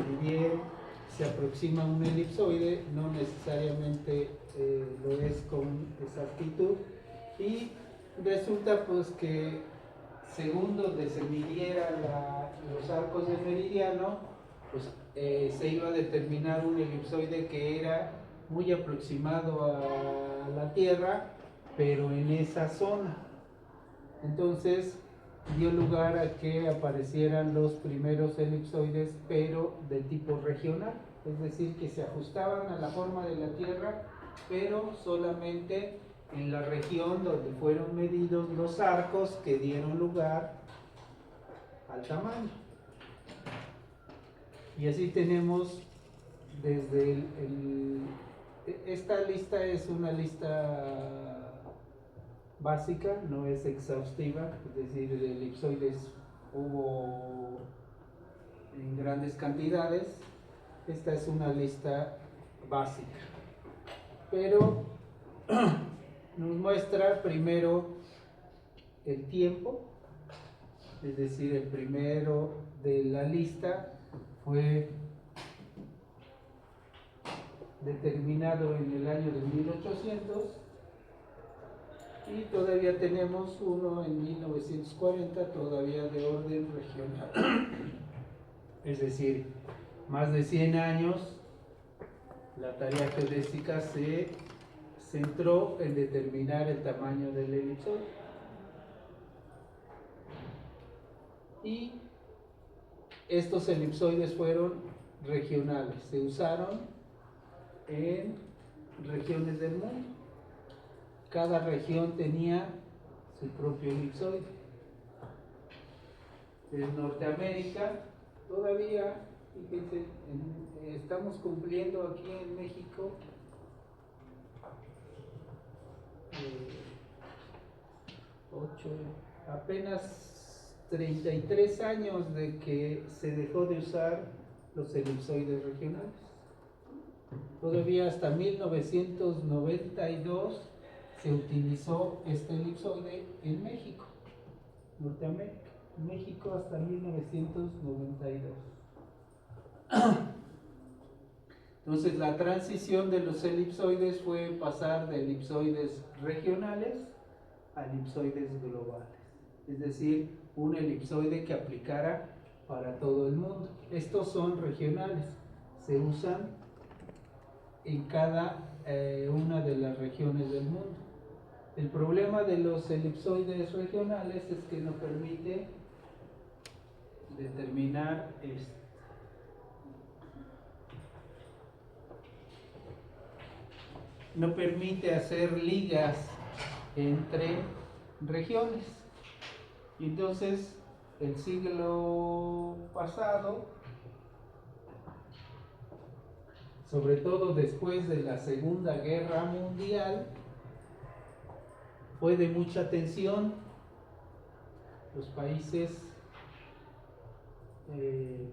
ni bien se aproxima a un elipsoide, no necesariamente lo es con exactitud, y resulta pues que según donde se midiera los arcos del meridiano, pues se iba a determinar un elipsoide que era muy aproximado a la Tierra, pero en esa zona. Entonces dio lugar a que aparecieran los primeros elipsoides, pero de tipo regional, es decir, que se ajustaban a la forma de la Tierra, pero solamente en la región donde fueron medidos los arcos que dieron lugar al tamaño. Y así tenemos desde esta lista es una lista básica, no es exhaustiva, es decir, de elipsoides hubo en grandes cantidades. Esta es una lista básica, pero nos muestra primero el tiempo, es decir, el primero de la lista fue determinado en el año de 1800 y todavía tenemos uno en 1940 todavía de orden regional. Es decir, más de 100 años la tarea geodésica se centró en determinar el tamaño del elipsoide. Y estos elipsoides fueron regionales, se usaron en regiones del mundo. Cada región tenía su propio elipsoide. En Norteamérica, todavía, fíjense, estamos cumpliendo aquí en México apenas 33 años de que se dejó de usar los elipsoides regionales. Todavía hasta 1992 se utilizó este elipsoide en México, Norteamérica. México hasta 1992. Entonces la transición de los elipsoides fue pasar de elipsoides regionales a elipsoides globales, es decir, un elipsoide que aplicara para todo el mundo. Estos son regionales, se usan en cada una de las regiones del mundo. El problema de los elipsoides regionales es que no permite determinar no permite hacer ligas entre regiones. Y entonces el siglo pasado, sobre todo después de la Segunda Guerra Mundial, fue de mucha tensión. Los países,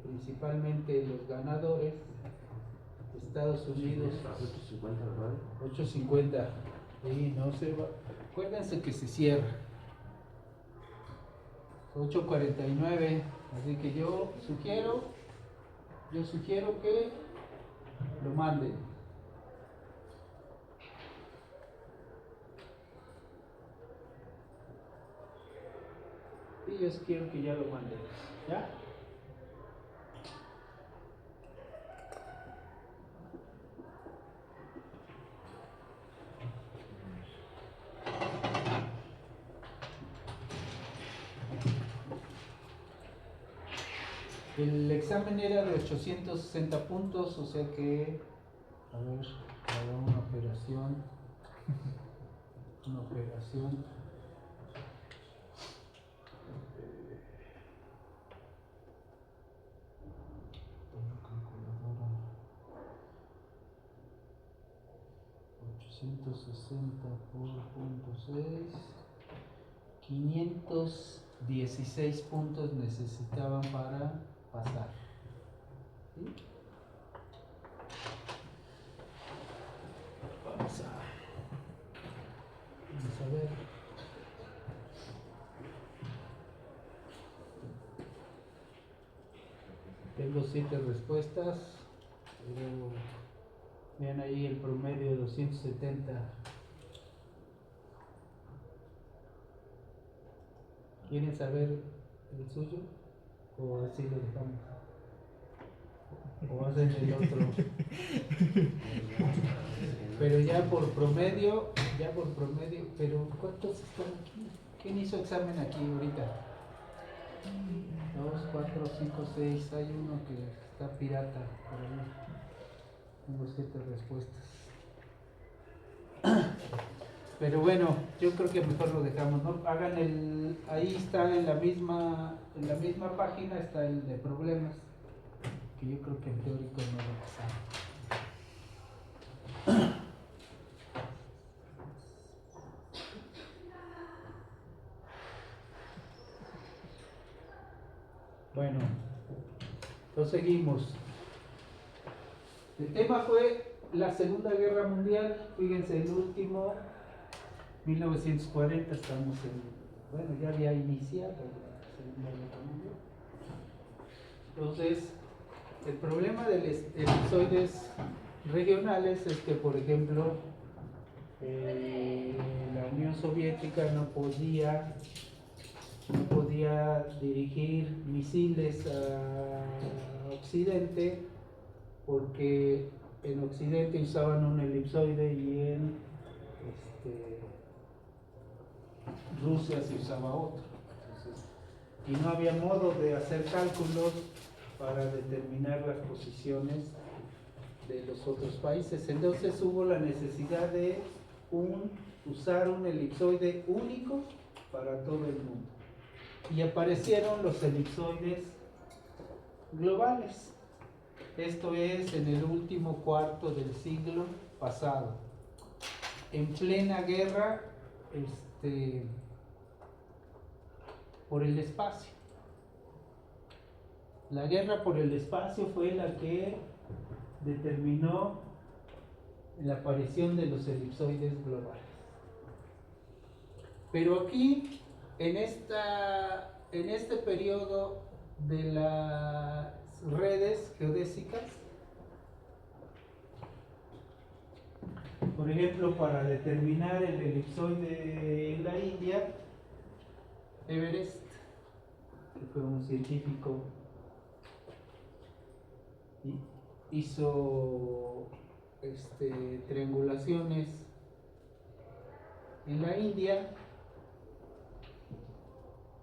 principalmente los ganadores, Estados Unidos, 850, ¿verdad? 850, sí, no se va. Acuérdense que se cierra 8:49, así que yo sugiero que lo manden. Y yo quiero que ya lo manden, ¿ya? El examen era de 860 puntos, o sea que, a ver, hago una operación. 860 por .6, 516 puntos necesitaban para pasar. ¿Sí? Vamos a ver. Tengo 7 respuestas, pero vean ahí el promedio de 270. ¿Quieren saber el suyo? ¿O así lo dejamos? ¿O hacen el otro? Pero ya por promedio, pero ¿cuántos están aquí? ¿Quién hizo examen aquí ahorita? 2, 4, 5, 6, hay uno que está pirata por ahí. Tengo 7 respuestas. Pero bueno, yo creo que mejor lo dejamos, ¿no? Hagan ahí está en la misma página está el de problemas, que yo creo que en teórico no va a pasar. Bueno, entonces seguimos. El tema fue la Segunda Guerra Mundial. Fíjense, el último, 1940, estamos bueno, ya había iniciado la Segunda Guerra Mundial. Entonces, el problema de los elipsoides regionales es que, por ejemplo, la Unión Soviética no podía dirigir misiles a Occidente, porque en Occidente usaban un elipsoide y en Rusia se usaba otro. Entonces, y no había modo de hacer cálculos para determinar las posiciones de los otros países. Entonces hubo la necesidad de usar un elipsoide único para todo el mundo. Y aparecieron los elipsoides globales. Esto es en el último cuarto del siglo pasado, en plena guerra por el espacio. La guerra por el espacio fue la que determinó la aparición de los elipsoides globales. Pero aquí, en este periodo de las redes geodésicas, por ejemplo, para determinar el elipsoide en la India, Everest, que fue un científico, hizo triangulaciones en la India,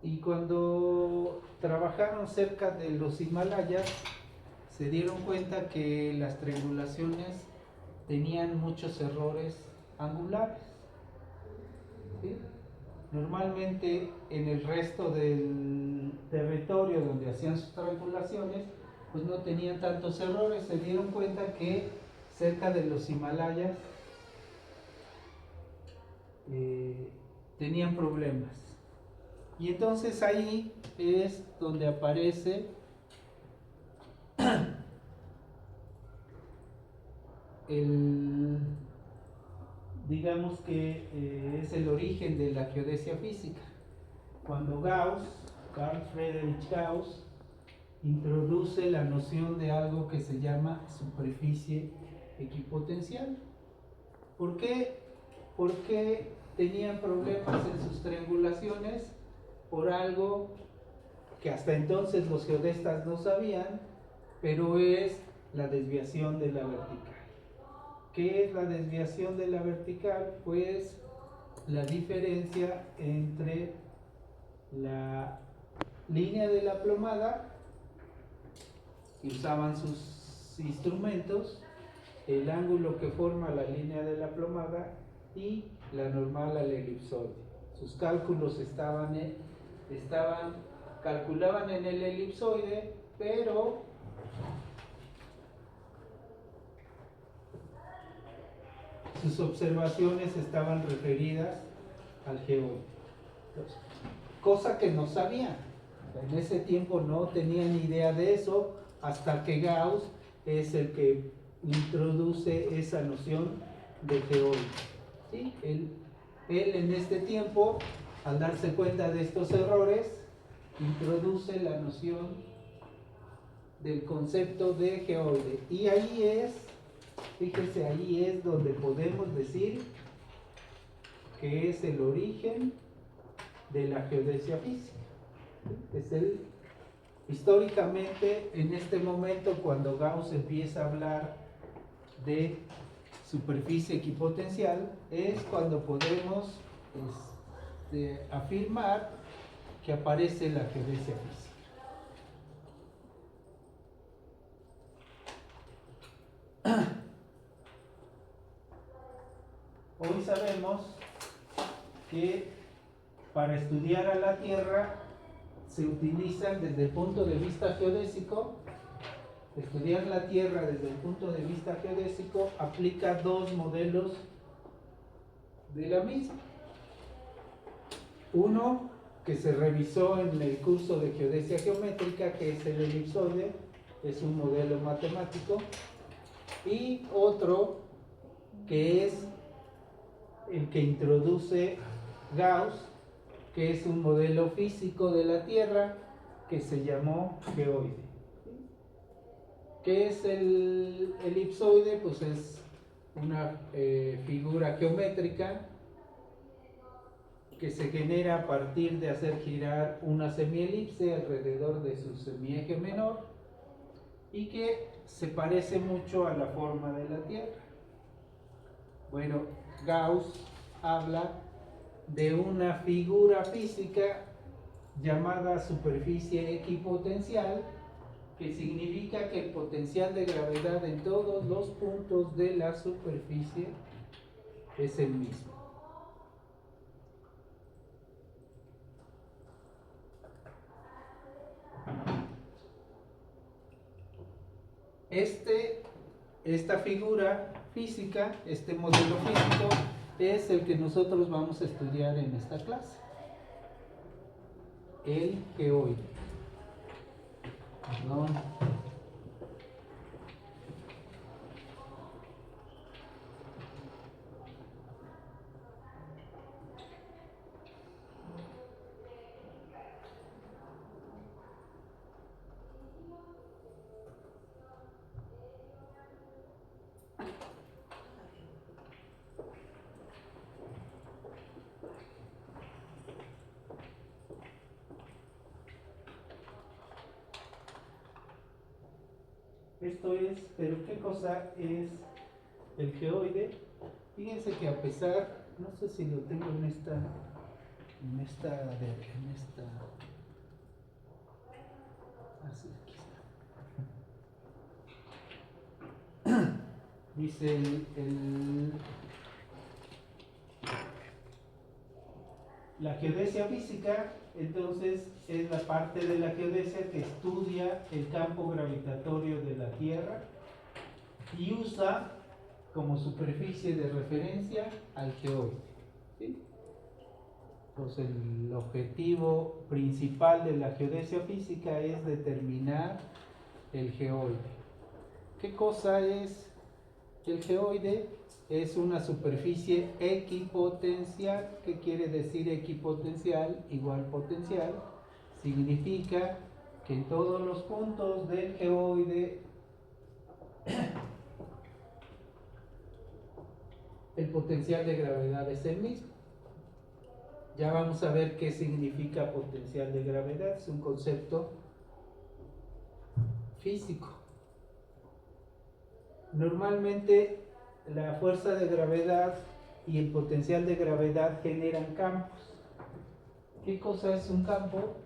y cuando trabajaron cerca de los Himalayas se dieron cuenta que las triangulaciones tenían muchos errores angulares, ¿sí? Normalmente en el resto del territorio donde hacían sus triangulaciones pues no tenían tantos errores. Se dieron cuenta que cerca de los Himalayas tenían problemas, y entonces ahí es donde aparece digamos que es el origen de la geodesia física, cuando Carl Friedrich Gauss, introduce la noción de algo que se llama superficie equipotencial. ¿Por qué? Porque tenían problemas en sus triangulaciones por algo que hasta entonces los geodestas no sabían, pero es la desviación de la vertical. ¿Qué es la desviación de la vertical? Pues la diferencia entre la línea de la plomada que usaban sus instrumentos, el ángulo que forma la línea de la plomada y la normal al elipsoide. Sus cálculos calculaban en el elipsoide, pero sus observaciones estaban referidas al geoide, cosa que no sabían. En ese tiempo no tenían idea de eso, hasta que Gauss es el que introduce esa noción de geoide, ¿sí? Él en este tiempo, al darse cuenta de estos errores, introduce la noción del concepto de geoide. Y ahí es, fíjense, ahí es donde podemos decir que es el origen de la geodesia física. Es históricamente, en este momento, cuando Gauss empieza a hablar de superficie equipotencial, es cuando podemos afirmar que aparece la geodesia física. Hoy sabemos que para estudiar a la Tierra se utilizan desde el punto de vista geodésico, estudiar la Tierra desde el punto de vista geodésico aplica dos modelos de la misma. Uno que se revisó en el curso de geodesia geométrica, que es el elipsoide, es un modelo matemático, y otro que es el que introduce Gauss, que es un modelo físico de la Tierra que se llamó geoide. ¿Qué es el elipsoide? Pues es una figura geométrica que se genera a partir de hacer girar una semielipse alrededor de su semieje menor y que se parece mucho a la forma de la Tierra. Bueno, Gauss habla de una figura física llamada superficie equipotencial, que significa que el potencial de gravedad en todos los puntos de la superficie es el mismo. Esta figura física, este modelo físico, es el que nosotros vamos a estudiar en esta clase. El geoide. Perdón. Esto es, pero ¿qué cosa es el geoide? Fíjense que a pesar, no sé si lo tengo en esta, así, aquí está. Dice la geodesia física, entonces, es la parte de la geodesia que estudia el campo gravitatorio de la Tierra y usa como superficie de referencia al geoide. ¿Sí? Pues el objetivo principal de la geodesia física es determinar el geoide. ¿Qué cosa es el geoide? Es una superficie equipotencial. ¿Qué quiere decir equipotencial? Igual potencial. Significa que en todos los puntos del geoide el potencial de gravedad es el mismo. Ya vamos a ver qué significa potencial de gravedad. Es un concepto físico. Normalmente la fuerza de gravedad y el potencial de gravedad generan campos. ¿Qué cosa es un campo?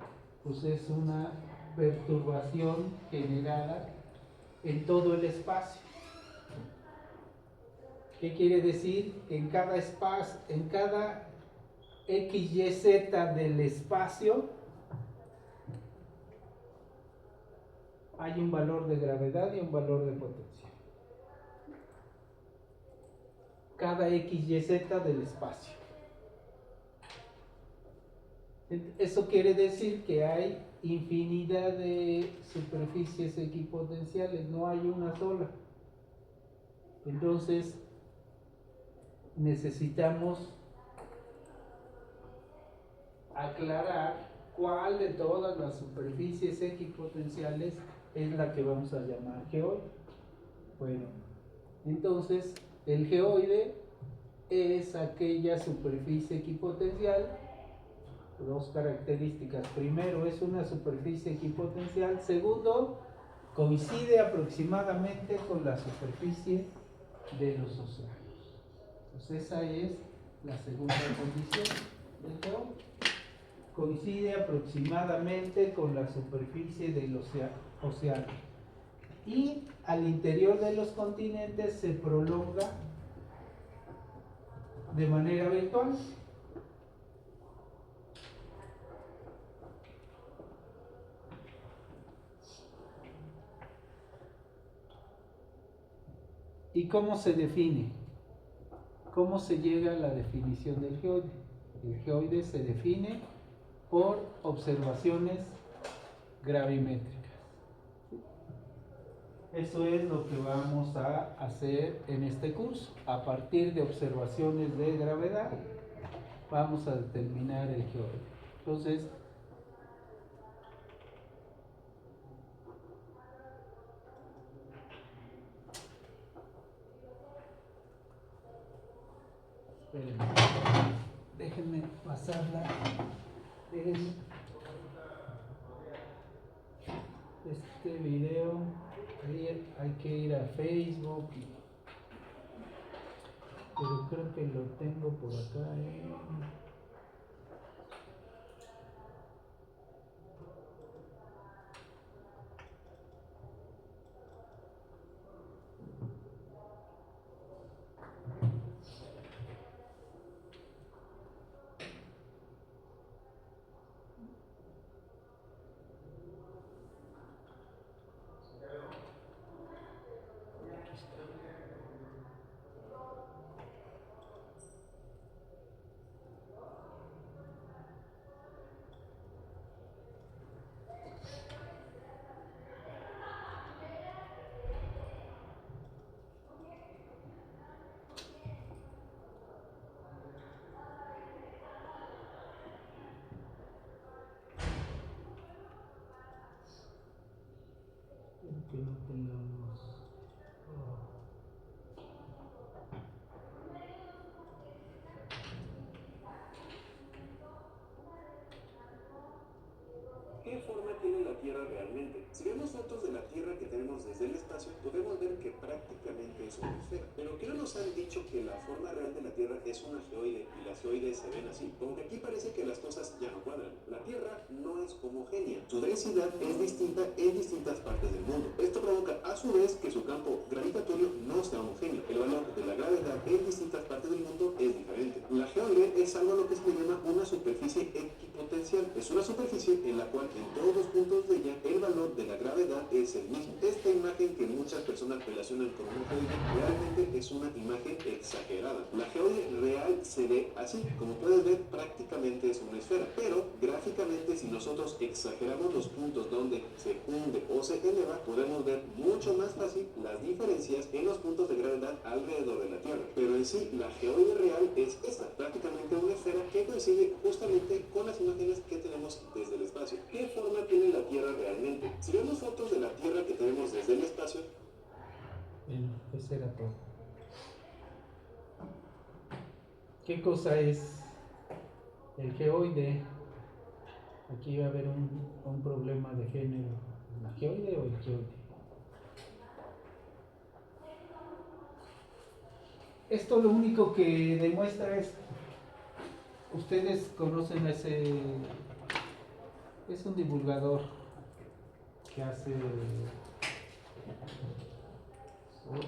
Pues es una perturbación generada en todo el espacio. ¿Qué quiere decir? Que en cada espacio, en cada X, Y, Z del espacio hay un valor de gravedad y un valor de potencial. Cada X, Y, Z del espacio. Eso quiere decir que hay infinidad de superficies equipotenciales, no hay una sola. Entonces, necesitamos aclarar cuál de todas las superficies equipotenciales es la que vamos a llamar geoide. Bueno, entonces el geoide es aquella superficie equipotencial. Dos características. Primero, es una superficie equipotencial. Segundo, coincide aproximadamente con la superficie de los océanos. Entonces esa es la segunda condición del geoide. Coincide aproximadamente con la superficie del océano. Y al interior de los continentes se prolonga de manera virtual. ¿Y cómo se define? ¿Cómo se llega a la definición del geoide? El geoide se define por observaciones gravimétricas. Eso es lo que vamos a hacer en este curso. A partir de observaciones de gravedad, vamos a determinar el geoide. Entonces, déjenme pasarla. Déjenme. Este video, hay que ir a Facebook, pero creo que lo tengo por acá. Que no tengamos. ¿Qué forma tiene la Tierra realmente? Si vemos fotos de la Tierra que tenemos desde el espacio, podemos ver que prácticamente es una esfera. Pero ¿qué no nos han dicho que la forma real de la Tierra es una geoide y las geoides se ven así? Como que aquí parece que las cosas ya no cuadran. La Tierra no es homogénea. Su densidad es distinta en distintas partes del mundo. Esto provoca a su vez que su campo gravitatorio no sea homogéneo. El valor de la gravedad en distintas partes del mundo es diferente. La geoide es algo a lo que se le llama una superficie equipotencial. Es una superficie en la cual en todos los puntos de ella el valor de la gravedad es el mismo. Esta imagen que muchas personas relacionan con una geoide realmente es una imagen exagerada. La geoide real se ve así. Como puedes ver, prácticamente es una esfera. Pero gráficamente, si nosotros exageramos los puntos donde se hunde o se eleva, podemos ver mucho más fácil las diferencias en los puntos de gravedad alrededor de la Tierra. Pero en sí, la geoide real es esta, prácticamente una esfera que coincide justamente con las imágenes que tenemos desde el espacio. ¿Qué forma tiene la Tierra realmente? Si vemos fotos de la Tierra que tenemos desde el espacio... Bien, eso era todo. ¿Qué cosa es el geoide? Aquí va a haber un problema de género. ¿La geoide o el geoide? Esto lo único que demuestra es, ustedes conocen a ese, es un divulgador que hace,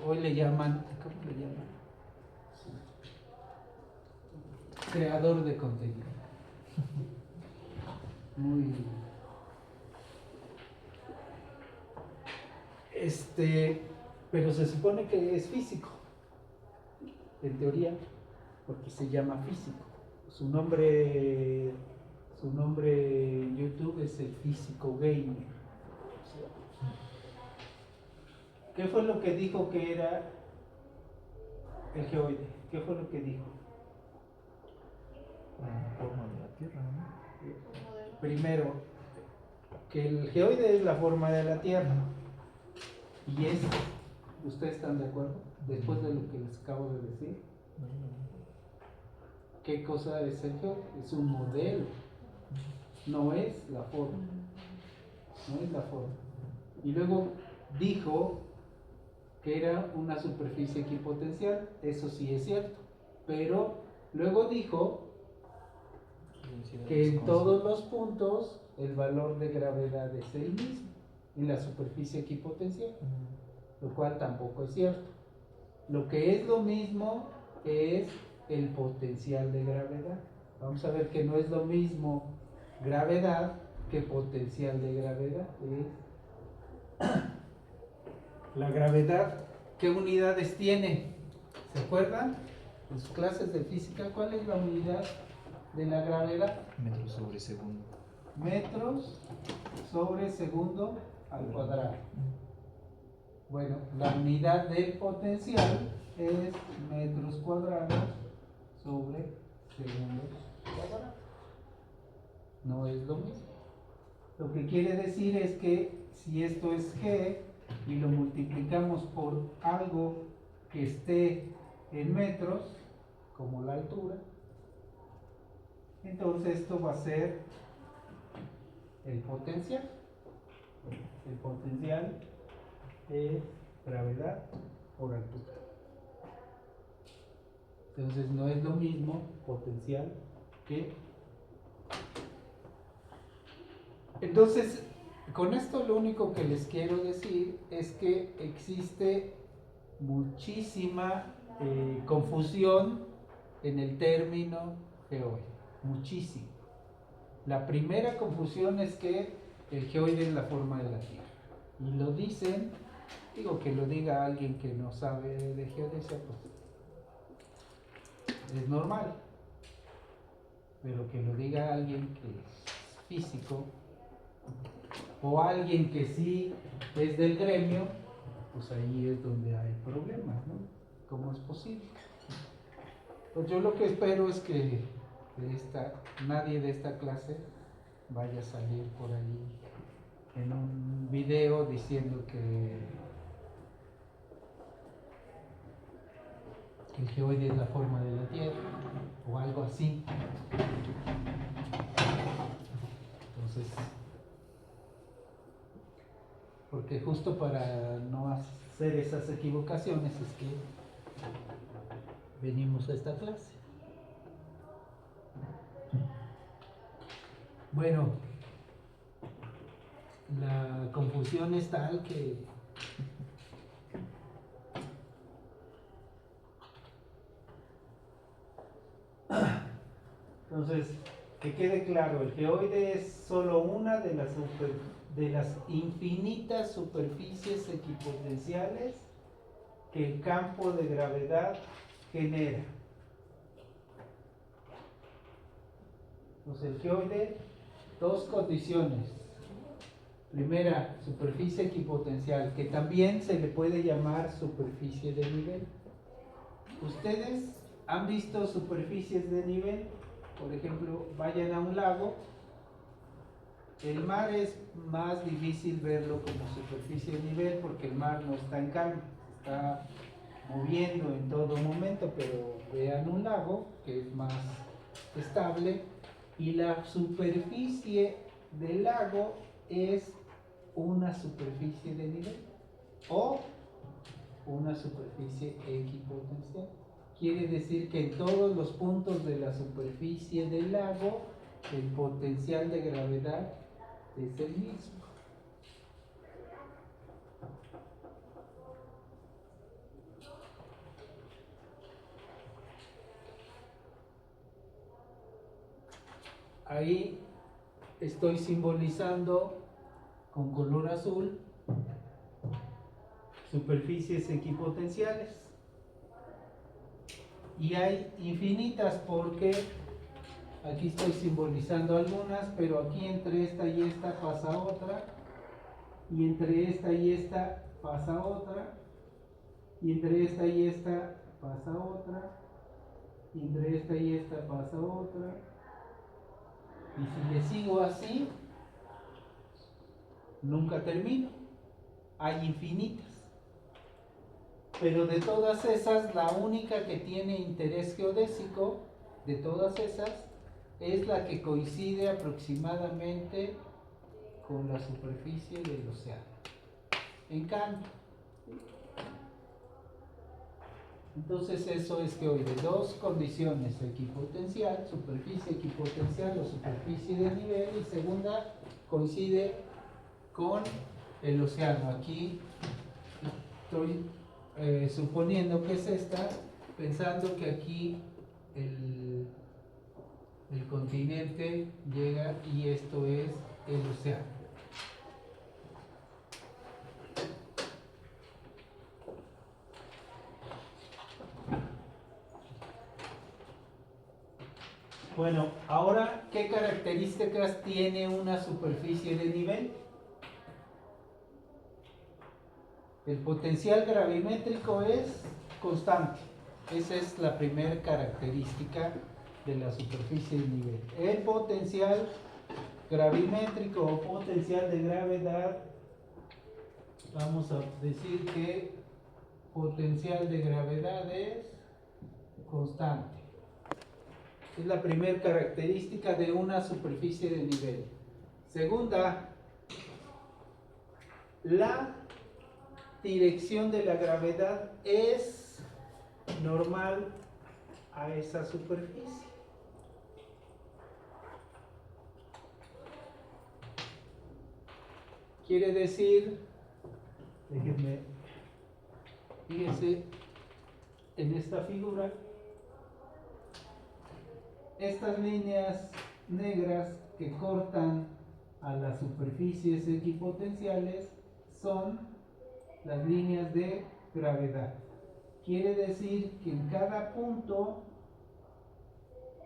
hoy le llaman, ¿cómo le llaman? Creador de contenido. Muy pero se supone que es físico, en teoría, porque se llama físico. Su nombre en YouTube es el Físico Gamer. ¿Qué fue lo que dijo que era el geoide? ¿Qué fue lo que dijo? La forma de la Tierra, ¿no? Primero, que el geoide es la forma de la Tierra. Y es, ¿ustedes están de acuerdo? Después de lo que les acabo de decir, ¿qué cosa es el geoide? Es un modelo, no es la forma. No es la forma. Y luego dijo que era una superficie equipotencial, eso sí es cierto, pero luego dijo que en todos los puntos el valor de gravedad es el mismo en la superficie equipotencial, lo cual tampoco es cierto. Lo que es lo mismo es el potencial de gravedad. Vamos a ver que no es lo mismo gravedad que potencial de gravedad. La gravedad, ¿qué unidades tiene? ¿Se acuerdan? En sus clases de física, ¿cuál es la unidad de la gravedad? Metros sobre segundo. Metros sobre segundo al cuadrado. Bueno, la unidad del potencial es metros cuadrados sobre segundos cuadrados. No es lo mismo. Lo que quiere decir es que si esto es G y lo multiplicamos por algo que esté en metros, como la altura, entonces esto va a ser el potencial. El potencial es gravedad por altura. Entonces no es lo mismo potencial que... Entonces, con esto lo único que les quiero decir es que existe muchísima confusión en el término geoide, muchísimo. La primera confusión es que el geoide es la forma de la Tierra. Y lo dicen, digo que lo diga alguien que no sabe de geodesia, pues es normal. Pero que lo diga alguien que es físico o alguien que sí es del gremio, pues ahí es donde hay problemas, ¿no? ¿Cómo es posible? Pues yo lo que espero es que nadie de esta clase vaya a salir por ahí en un video diciendo que el geoide es la forma de la Tierra o algo así. Entonces, porque justo para no hacer esas equivocaciones es que venimos a esta clase. Bueno, la confusión es tal que entonces, que quede claro, el geoide es solo una de las infinitas superficies equipotenciales que el campo de gravedad genera. Entonces, el geoide, dos condiciones. Primera, superficie equipotencial, que también se le puede llamar superficie de nivel. ¿Ustedes han visto superficies de nivel? Por ejemplo, vayan a un lago. El mar es más difícil verlo como superficie de nivel porque el mar no está en calma, está moviendo en todo momento, pero vean un lago que es más estable y la superficie del lago es una superficie de nivel o una superficie equipotencial. Quiere decir que en todos los puntos de la superficie del lago el potencial de gravedad es el mismo. Ahí estoy simbolizando con color azul superficies equipotenciales. Y hay infinitas porque aquí estoy simbolizando algunas, pero aquí entre esta y esta pasa otra, y entre esta y esta pasa otra, y entre esta y esta pasa otra, y entre esta y esta pasa otra, y si le sigo así, nunca termino, hay infinitas. Pero de todas esas, la única que tiene interés geodésico, de todas esas, es la que coincide aproximadamente con la superficie del océano. En cambio, entonces eso es geoide. Dos condiciones: equipotencial, superficie equipotencial o superficie de nivel, y segunda, coincide con el océano. Aquí estoy suponiendo que es esta, pensando que aquí el continente llega y esto es el océano. Bueno, ahora, ¿qué características tiene una superficie de nivel? El potencial gravimétrico es constante. Esa es la primera característica de la superficie de nivel. El potencial gravimétrico o potencial de gravedad, vamos a decir que potencial de gravedad es constante. Es la primera característica de una superficie de nivel. Segunda, la dirección de la gravedad es normal a esa superficie. Quiere decir, fíjense en esta figura, estas líneas negras que cortan a las superficies equipotenciales son las líneas de gravedad. Quiere decir que en cada punto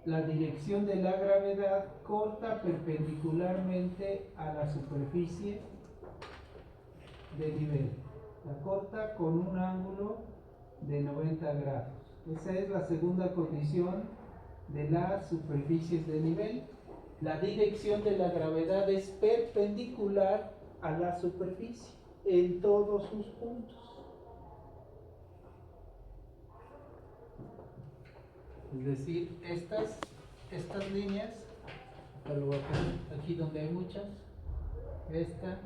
la dirección de la gravedad corta perpendicularmente a la superficie de nivel. La corta con un ángulo de 90 grados. Esa es la segunda condición de las superficies de nivel. La dirección de la gravedad es perpendicular a la superficie en todos sus puntos. Es decir, estas líneas, lo voy a poner aquí donde hay muchas, esta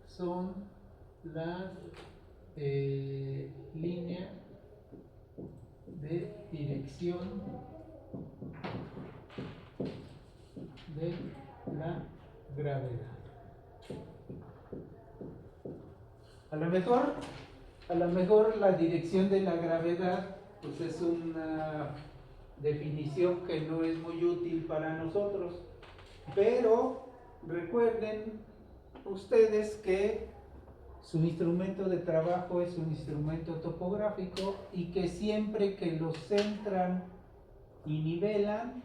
son las líneas de dirección de la gravedad. A lo mejor la dirección de la gravedad pues es una definición que no es muy útil para nosotros, pero recuerden ustedes que su instrumento de trabajo es un instrumento topográfico y que siempre que los centran y nivelan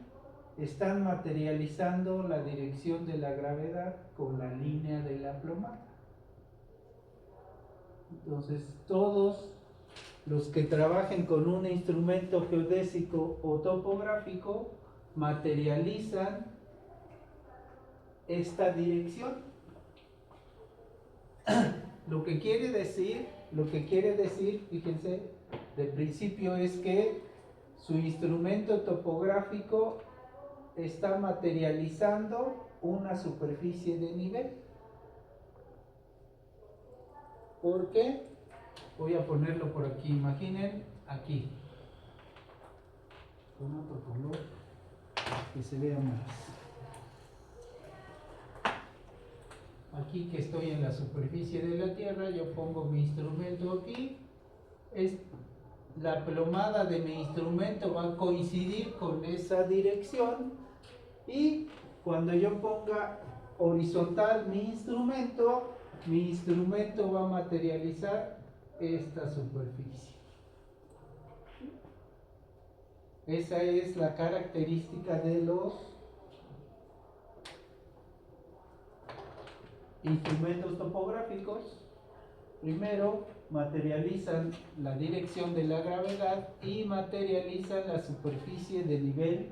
están materializando la dirección de la gravedad con la línea de la plomada. Entonces todos los que trabajen con un instrumento geodésico o topográfico materializan esta dirección. Lo que quiere decir, fíjense, de principio es que su instrumento topográfico está materializando una superficie de nivel. ¿Por qué? Voy a ponerlo por aquí. Imaginen aquí, con otro color que se vea más. Aquí que estoy en la superficie de la Tierra, yo pongo mi instrumento aquí. La plomada de mi instrumento va a coincidir con esa dirección, y cuando yo ponga horizontal mi instrumento va a materializar esta superficie. Esa es la característica de los instrumentos topográficos. Primero materializan la dirección de la gravedad y materializan la superficie de nivel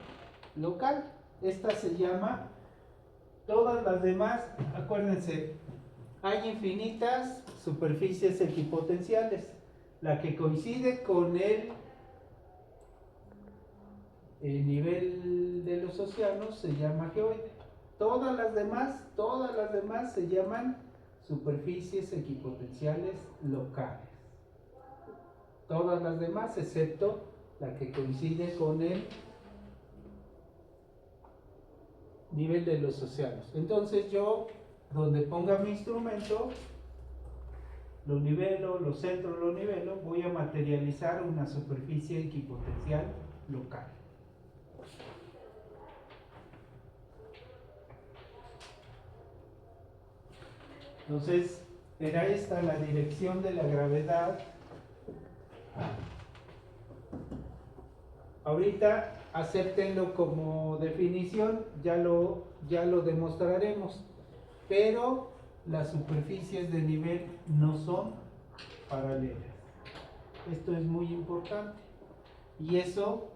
local. Esta se llama, todas las demás, acuérdense, hay infinitas superficies equipotenciales. La que coincide con el nivel de los océanos se llama geoide. Todas las demás se llaman superficies equipotenciales locales. Todas las demás, excepto la que coincide con el nivel de los océanos. Entonces yo, donde ponga mi instrumento, lo nivelo, lo centro, lo nivelo, voy a materializar una superficie equipotencial local. Entonces, era esta la dirección de la gravedad. Ahorita acéptenlo como definición, ya lo demostraremos, pero las superficies de nivel no son paralelas. Esto es muy importante y eso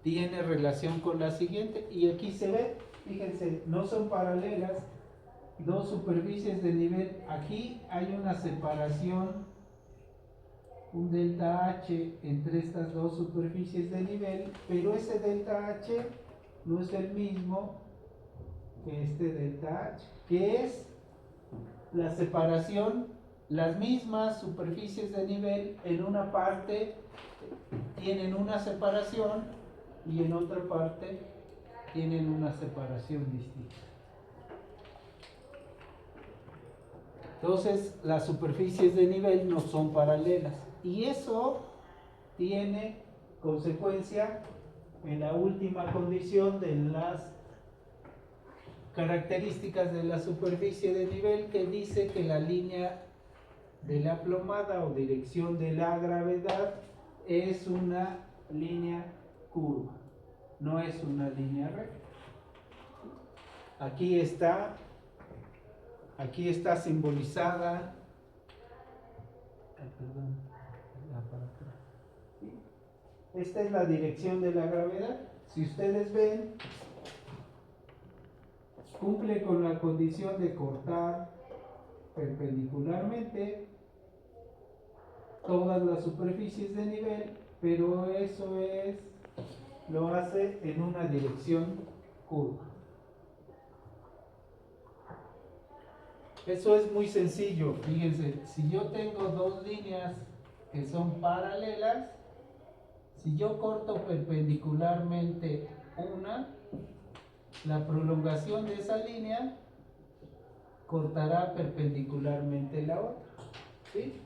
tiene relación con la siguiente, y aquí se ve, fíjense, no son paralelas dos superficies de nivel. Aquí hay una separación, un delta H entre estas dos superficies de nivel, pero ese delta H no es el mismo que este delta H, que es la separación. Las mismas superficies de nivel en una parte tienen una separación y en otra parte tienen una separación distinta. Entonces, las superficies de nivel no son paralelas. Y eso tiene consecuencia en la última condición de las características de la superficie de nivel, que dice que la línea de la plomada o dirección de la gravedad es una línea curva, no es una línea recta. Aquí está simbolizada, esta es la dirección de la gravedad. Si ustedes ven, cumple con la condición de cortar perpendicularmente todas las superficies de nivel, pero eso lo hace en una dirección curva. Eso es muy sencillo. Fíjense, si yo tengo dos líneas que son paralelas, si yo corto perpendicularmente una, la prolongación de esa línea cortará perpendicularmente la otra, ¿sí?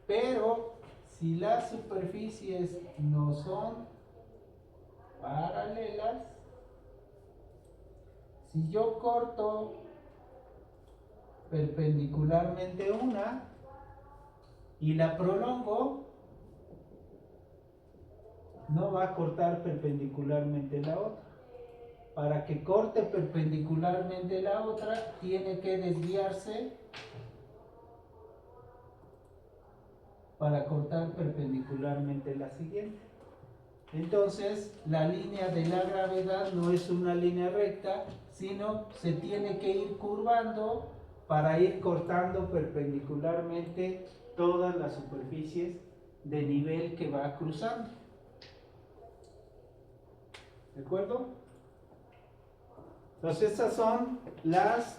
Pero si las superficies no son paralelas, si yo corto perpendicularmente una y la prolongo, no va a cortar perpendicularmente la otra. Para que corte perpendicularmente la otra, tiene que desviarse para cortar perpendicularmente la siguiente. Entonces, la línea de la gravedad no es una línea recta, sino se tiene que ir curvando para ir cortando perpendicularmente todas las superficies de nivel que va cruzando. ¿De acuerdo? Entonces, estas son las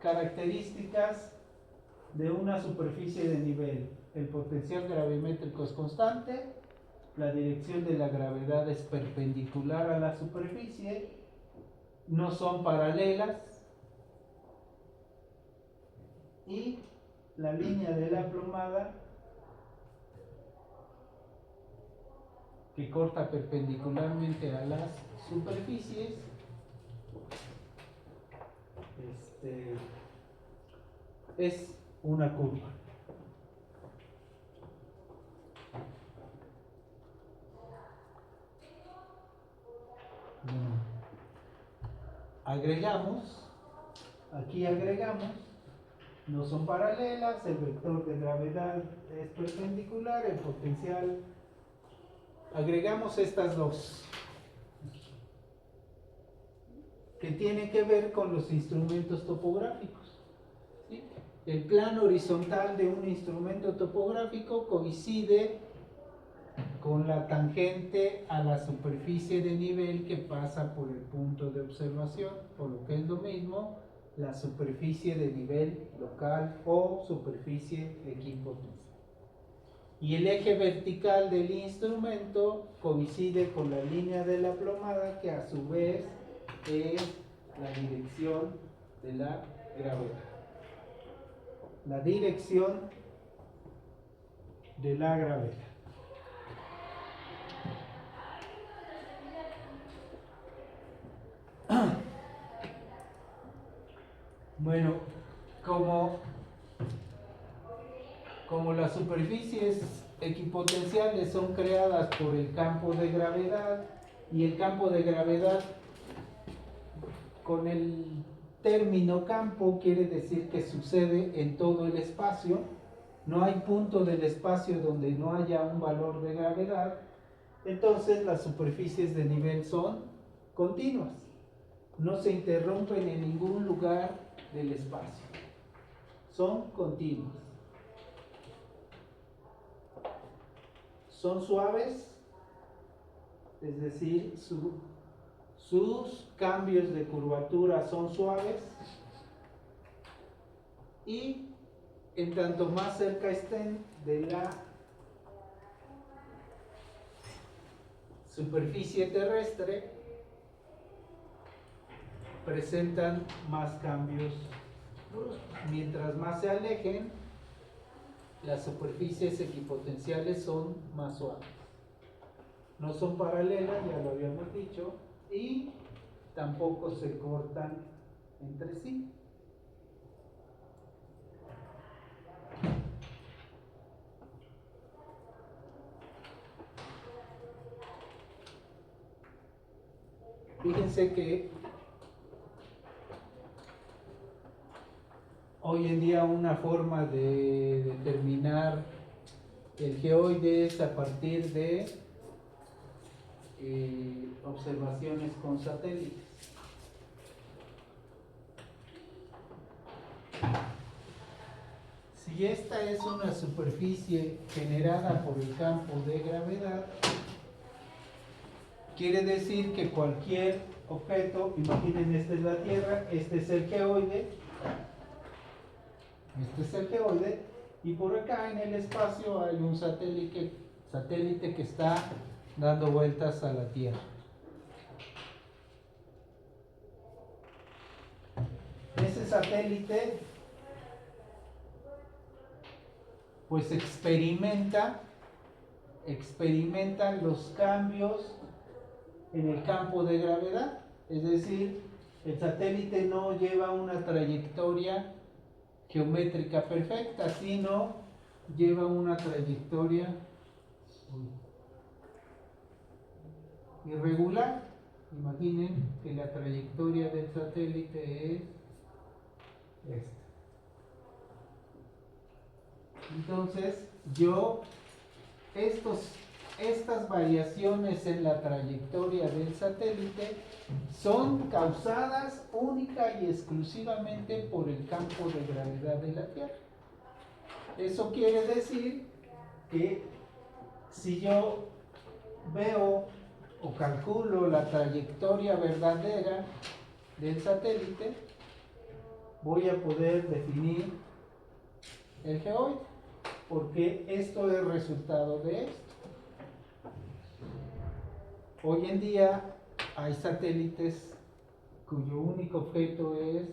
características de una superficie de nivel. El potencial gravimétrico es constante, la dirección de la gravedad es perpendicular a la superficie, no son paralelas y la línea de la plomada que corta perpendicularmente a las superficies es una curva. Agregamos Aquí agregamos, no son paralelas, el vector de gravedad es perpendicular, el potencial. Agregamos estas dos, que tienen que ver con los instrumentos topográficos, ¿sí? El plano horizontal de un instrumento topográfico coincide con la tangente a la superficie de nivel que pasa por el punto de observación, o lo que es lo mismo, la superficie de nivel local o superficie equipotencial. Y el eje vertical del instrumento coincide con la línea de la plomada, que a su vez es la dirección de la gravedad. La dirección de la gravedad. Bueno, como las superficies equipotenciales son creadas por el campo de gravedad, y el campo de gravedad, con el término campo, quiere decir que sucede en todo el espacio, no hay punto del espacio donde no haya un valor de gravedad, entonces las superficies de nivel son continuas, no se interrumpen en ningún lugar del espacio, son continuas. Son suaves, es decir, sus cambios de curvatura son suaves, y en tanto más cerca estén de la superficie terrestre, presentan más cambios bruscos. Mientras más se alejen, las superficies equipotenciales son más suaves. No son paralelas, ya lo habíamos dicho, y tampoco se cortan entre sí. Fíjense que hoy en día una forma de determinar el geoide es a partir de observaciones con satélites. Si esta es una superficie generada por el campo de gravedad, quiere decir que cualquier objeto, imaginen, esta es la Tierra, este es el geoide, y por acá en el espacio hay un satélite que está dando vueltas a la Tierra. Ese satélite pues experimenta los cambios en el campo de gravedad, es decir, el satélite no lleva una trayectoria geométrica perfecta, sino lleva una trayectoria irregular. Imaginen que la trayectoria del satélite es esta. Entonces, estas variaciones en la trayectoria del satélite son causadas única y exclusivamente por el campo de gravedad de la Tierra. Eso quiere decir que si yo veo o calculo la trayectoria verdadera del satélite, voy a poder definir el geoide, porque esto es resultado de esto. Hoy en día hay satélites cuyo único objeto es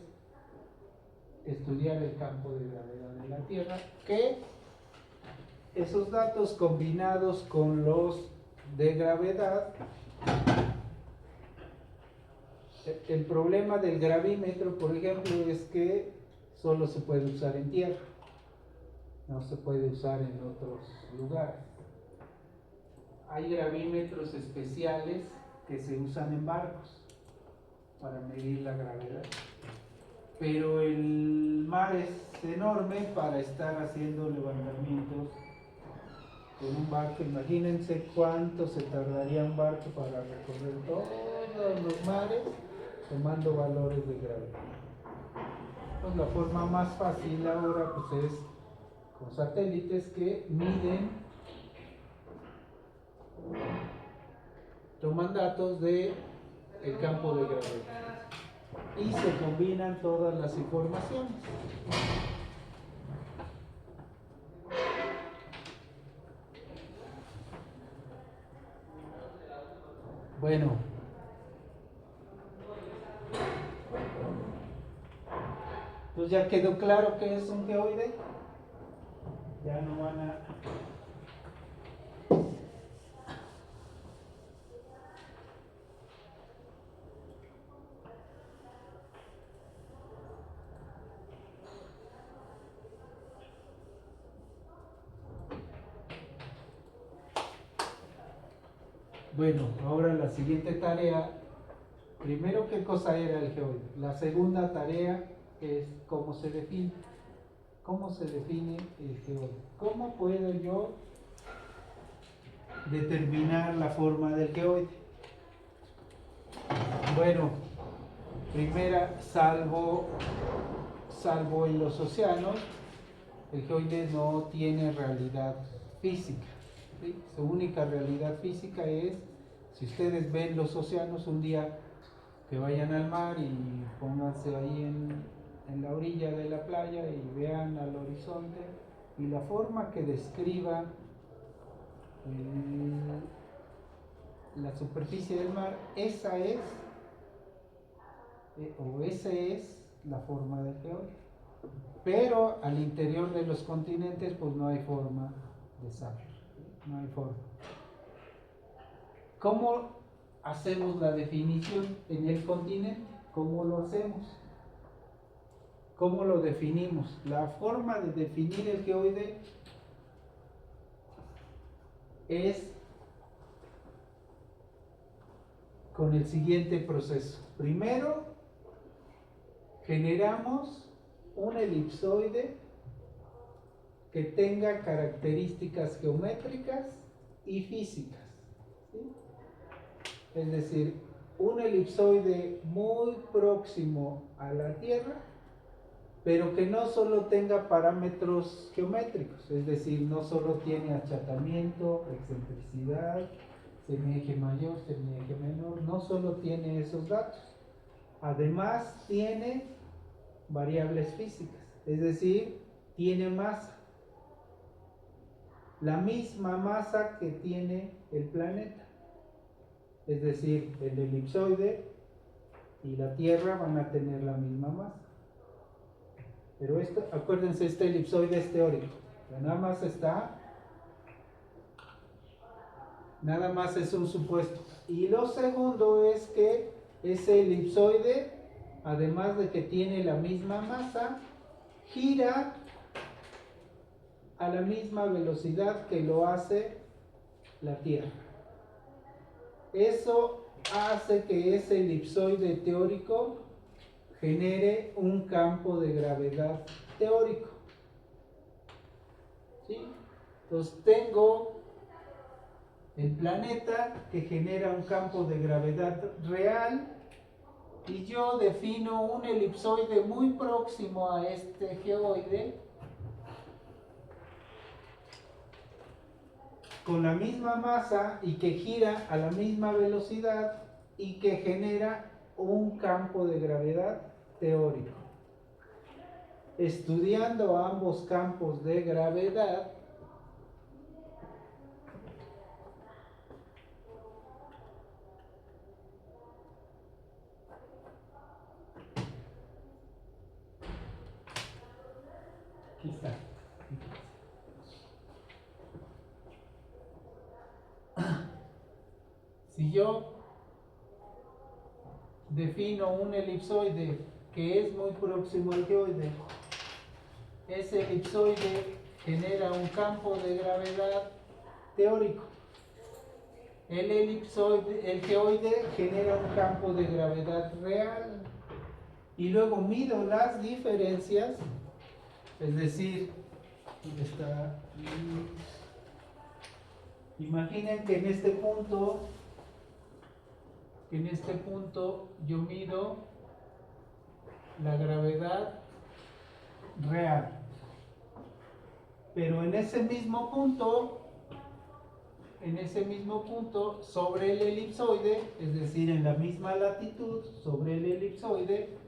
estudiar el campo de gravedad de la Tierra, que esos datos combinados con los de gravedad, el problema del gravímetro, por ejemplo, es que solo se puede usar en tierra, no se puede usar en otros lugares. Hay gravímetros especiales que se usan en barcos para medir la gravedad. pero el mar es enorme para estar haciendo levantamientos con un barco. Imagínense cuánto se tardaría un barco para recorrer todos los mares tomando valores de gravedad. Pues la forma más fácil ahora pues es con satélites que miden, toman datos de el campo de gravedad y se combinan todas las informaciones. Bueno, pues ya quedó claro que es un geoide. Ya no van a... Bueno, ahora la siguiente tarea. Primero, ¿qué cosa era el geoide? La segunda tarea es cómo se define. ¿Cómo se define el geoide? ¿Cómo puedo yo determinar la forma del geoide? Bueno, primera, salvo en los océanos, el geoide no tiene realidad física, ¿sí? Su única realidad física es, si ustedes ven los océanos un día, que vayan al mar y pónganse ahí en la orilla de la playa y vean al horizonte, y la forma que describa la superficie del mar, esa es la forma del geoide. Pero al interior de los continentes pues no hay forma de saber, no hay forma. ¿Cómo hacemos la definición en el continente? ¿Cómo lo hacemos? ¿Cómo lo definimos? La forma de definir el geoide es con el siguiente proceso. Primero, generamos un elipsoide que tenga características geométricas y físicas, ¿sí? Es decir, un elipsoide muy próximo a la Tierra, pero que no solo tenga parámetros geométricos, es decir, no solo tiene achatamiento, excentricidad, semieje mayor, semieje menor, no solo tiene esos datos, además tiene variables físicas, es decir, tiene masa, la misma masa que tiene el planeta, es decir, el elipsoide y la Tierra van a tener la misma masa. Pero esto, acuérdense, este elipsoide es teórico, nada más es un supuesto. Y lo segundo es que ese elipsoide, además de que tiene la misma masa, gira a la misma velocidad que lo hace la Tierra. Eso hace que ese elipsoide teórico genere un campo de gravedad teórico, ¿sí? Entonces tengo el planeta que genera un campo de gravedad real y yo defino un elipsoide muy próximo a este geoide con la misma masa y que gira a la misma velocidad y que genera un campo de gravedad teórico. Estudiando ambos campos de gravedad, quizá, si yo defino un elipsoide que es muy próximo al geoide, ese elipsoide genera un campo de gravedad teórico. El geoide genera un campo de gravedad real. y luego mido las diferencias, es decir, ¿dónde está? Imaginen que en este punto yo mido la gravedad real, pero en ese mismo punto sobre el elipsoide, es decir, en la misma latitud sobre el elipsoide,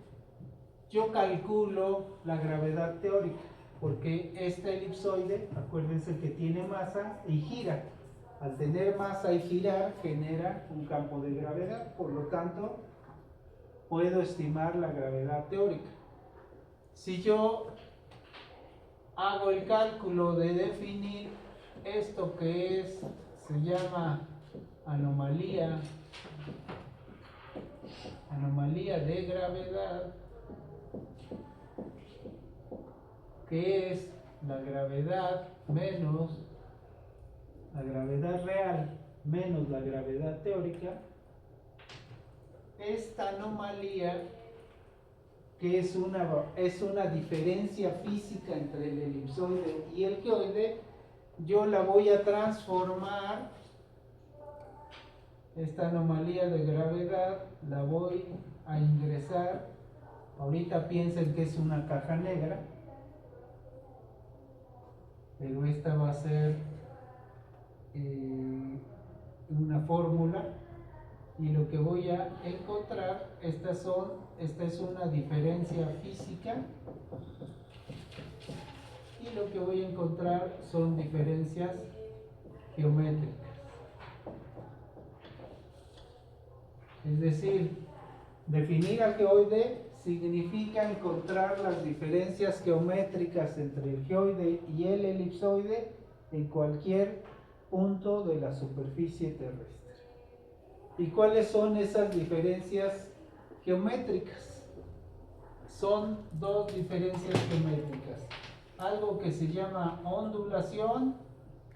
yo calculo la gravedad teórica, porque este elipsoide, acuérdense que tiene masa y gira. Al tener masa y girar, genera un campo de gravedad, por lo tanto, puedo estimar la gravedad teórica. Si yo hago el cálculo de definir esto que se llama anomalía de gravedad, que es la gravedad menos la gravedad real menos la gravedad teórica, esta anomalía, que es una diferencia física entre el elipsoide y el geoide, yo la voy a transformar, esta anomalía de gravedad la voy a ingresar, ahorita piensen que es una caja negra, pero esta va a ser una fórmula, y lo que voy a encontrar, esta es una diferencia física, y lo que voy a encontrar son diferencias geométricas. Es decir, definir al geoide significa encontrar las diferencias geométricas entre el geoide y el elipsoide en cualquier punto de la superficie terrestre. ¿Y cuáles son esas diferencias geométricas? Son dos diferencias geométricas, algo que se llama ondulación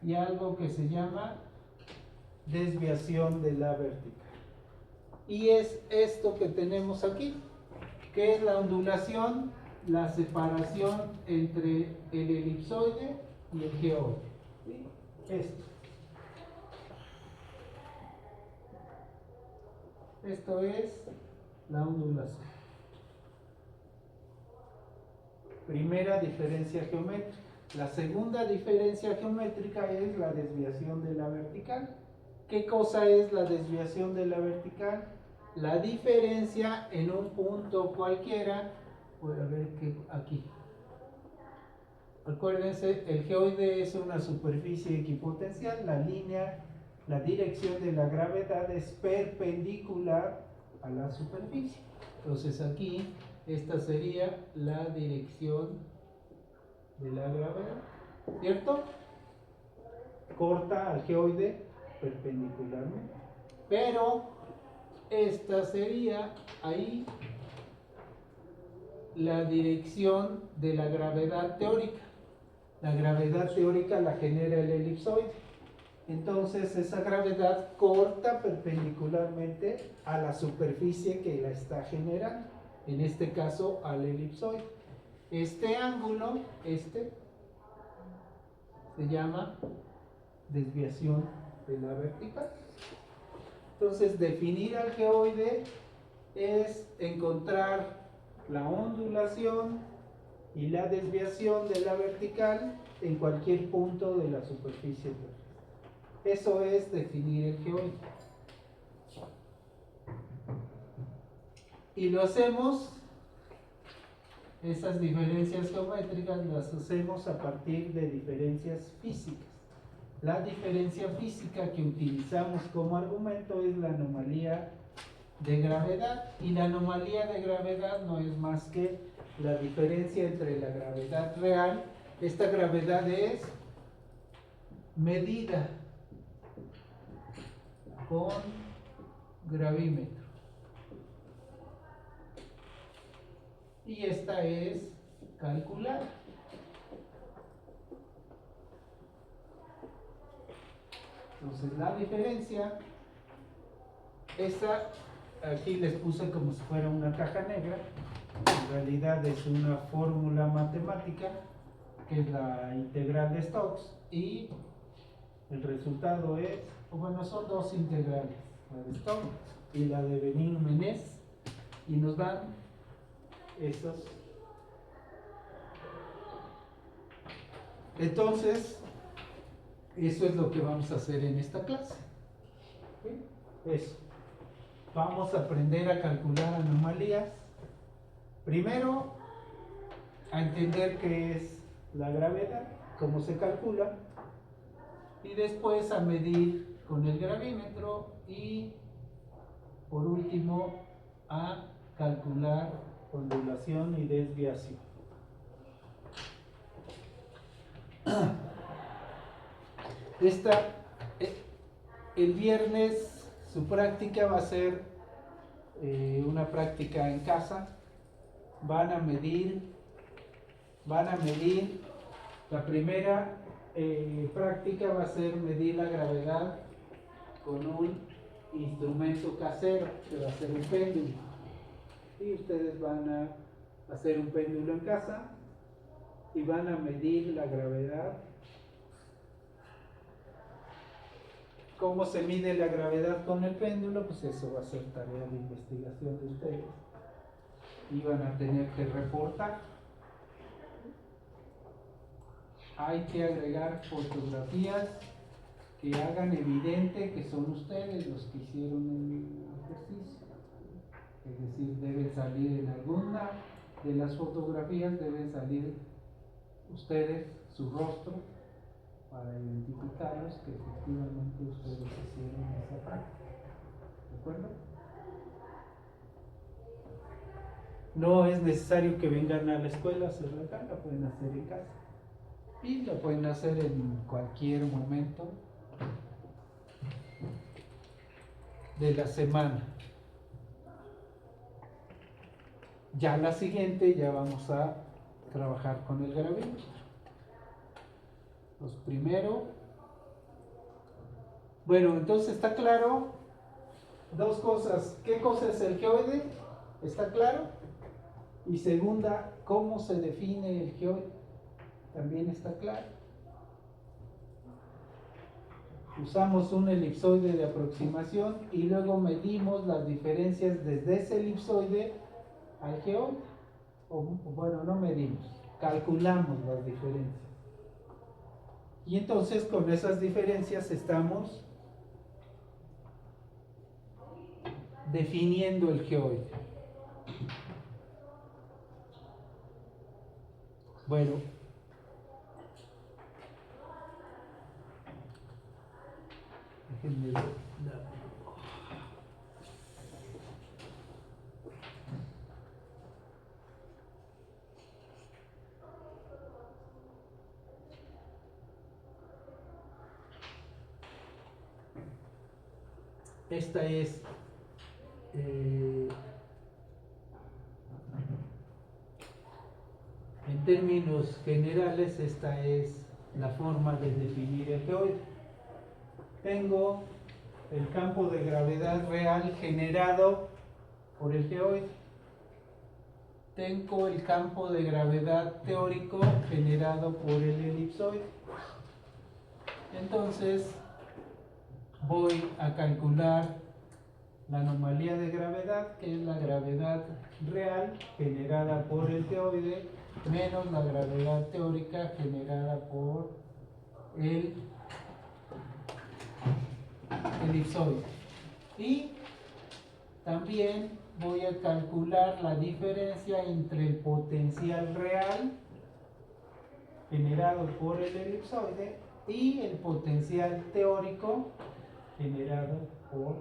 y algo que se llama desviación de la vertical. Y es esto que tenemos aquí, que es la ondulación, la separación entre el elipsoide y el geoide. ¿Sí? Esto es la ondulación. Primera diferencia geométrica. La segunda diferencia geométrica es la desviación de la vertical. ¿Qué cosa es la desviación de la vertical? La diferencia en un punto cualquiera, voy a ver que aquí. Acuérdense, el geoide es una superficie equipotencial, la dirección de la gravedad es perpendicular a la superficie. Entonces aquí, esta sería la dirección de la gravedad, ¿cierto? Corta al geoide perpendicularmente. Pero esta sería ahí la dirección de la gravedad teórica. La gravedad teórica la genera el elipsoide. Entonces esa gravedad corta perpendicularmente a la superficie que la está generando, en este caso al elipsoide. Este ángulo, se llama desviación de la vertical. Entonces definir al geoide es encontrar la ondulación y la desviación de la vertical en cualquier punto de la superficie terrestre. Eso es definir el geoide. Y lo hacemos, esas diferencias geométricas las hacemos a partir de diferencias físicas. La diferencia física que utilizamos como argumento es la anomalía de gravedad, y la anomalía de gravedad no es más que la diferencia entre la gravedad real, esta gravedad es medida con gravímetro, y esta es calculada. Entonces la diferencia, esta aquí les puse como si fuera una caja negra, En realidad es una fórmula matemática que es la integral de Stokes y el resultado es, bueno, son dos integrales, la de Stokes y la de Benin-Menez, y nos dan esos. Entonces, eso es lo que vamos a hacer en esta clase. ¿Sí? Eso. Vamos a aprender a calcular anomalías. Primero, a entender qué es la gravedad, cómo se calcula, y después a medir con el gravímetro y, por último, a calcular ondulación y desviación. El viernes su práctica va a ser una práctica en casa. Van a medir, la primera práctica va a ser medir la gravedad con un instrumento casero, que va a ser un péndulo. Y ustedes van a hacer un péndulo en casa y van a medir la gravedad. ¿Cómo se mide la gravedad con el péndulo? Pues eso va a ser tarea de investigación de ustedes. Y van a tener que reportar. Hay que agregar fotografías que hagan evidente que son ustedes los que hicieron el ejercicio. Es decir, deben salir en alguna de las fotografías, deben salir ustedes, su rostro, para identificarlos que efectivamente ustedes hicieron esa práctica. ¿De acuerdo? No es necesario que vengan a la escuela a hacerlo acá, la pueden hacer en casa. Y lo pueden hacer en cualquier momento de la semana. Ya la siguiente ya vamos a trabajar con el gravímetro. Los primero. Bueno, entonces está claro. Dos cosas. ¿Qué cosa es el geoide? ¿Está claro? Y segunda, ¿cómo se define el geoide? También está claro. Usamos un elipsoide de aproximación y luego medimos las diferencias desde ese elipsoide al geoide. Bueno, no medimos, calculamos las diferencias. Y entonces con esas diferencias estamos definiendo el geoide. Bueno, déjenme ver. Esta es en términos generales, esta es la forma de definir el geoide. Tengo el campo de gravedad real generado por el geoide. Tengo el campo de gravedad teórico generado por el elipsoide. Entonces voy a calcular la anomalía de gravedad, que es la gravedad real generada por el geoide menos la gravedad teórica generada por el elipsoide. Y también voy a calcular la diferencia entre el potencial real generado por el elipsoide y el potencial teórico generado por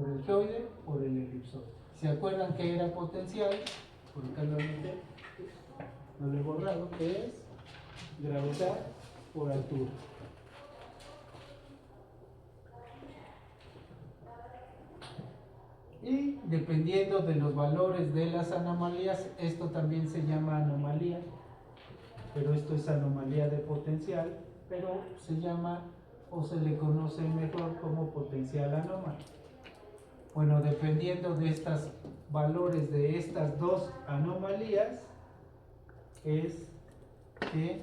el geoide, por el elipsoide. ¿Se acuerdan que era potencial? Por acá lo he borrado, que es gravedad por altura. Y dependiendo de los valores de las anomalías, esto también se llama anomalía, pero esto es anomalía de potencial, pero se llama o se le conoce mejor como potencial anómalo. Bueno, dependiendo de estos valores de estas dos anomalías, es que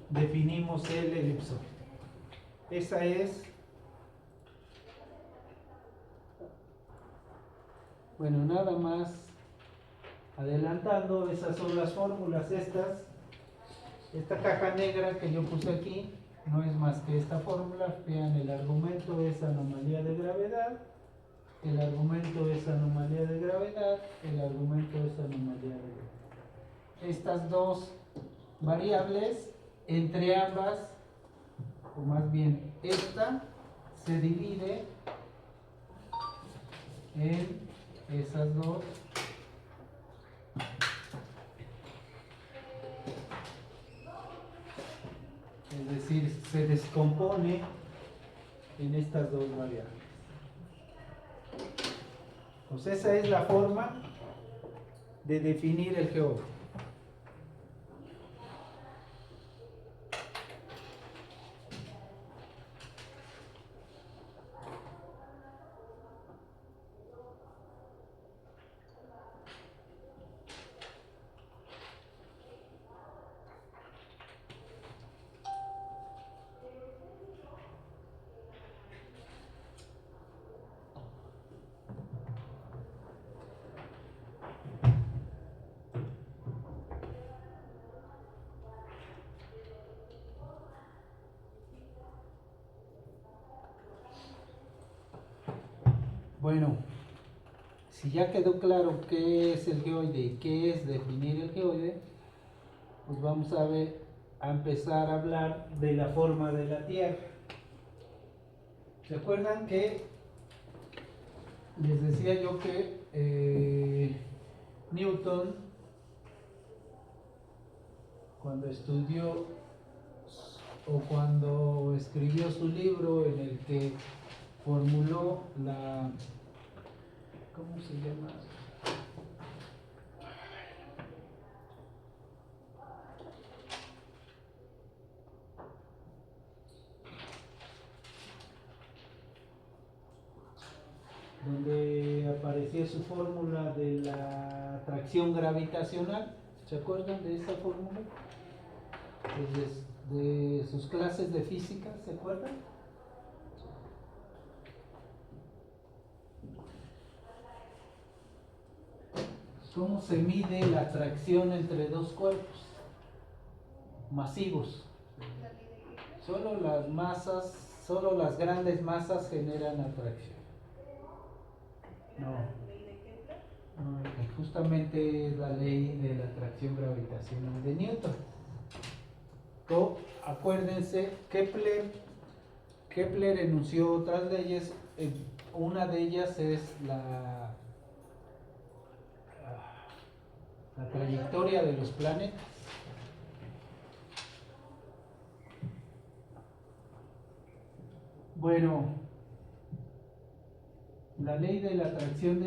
definimos el elipsoide. Esa es, bueno, nada más adelantando, esas son las fórmulas estas. Esta caja negra que yo puse aquí no es más que esta fórmula. Vean, el argumento es anomalía de gravedad, el argumento es anomalía de gravedad, el argumento es anomalía de gravedad. Estas dos variables, entre ambas, o más bien esta, se divide en esas dos. Es decir, se descompone en estas dos variables. Pues esa es la forma de definir el GO. Bueno, si ya quedó claro qué es el geoide y qué es definir el geoide, pues vamos a empezar a hablar de la forma de la Tierra. ¿Se acuerdan que les decía yo que Newton, cuando estudió o cuando escribió su libro en el que formuló la, ¿cómo se llama? Donde aparecía su fórmula de la atracción gravitacional. ¿Se acuerdan de esa fórmula? De sus clases de física, ¿se acuerdan? ¿Cómo se mide la atracción entre dos cuerpos masivos? Solo las masas, solo las grandes masas generan atracción. No, justamente es la ley de la atracción gravitacional de Newton. Acuérdense, Kepler enunció otras leyes. Una de ellas es la trayectoria de los planetas. Bueno, la ley de la atracción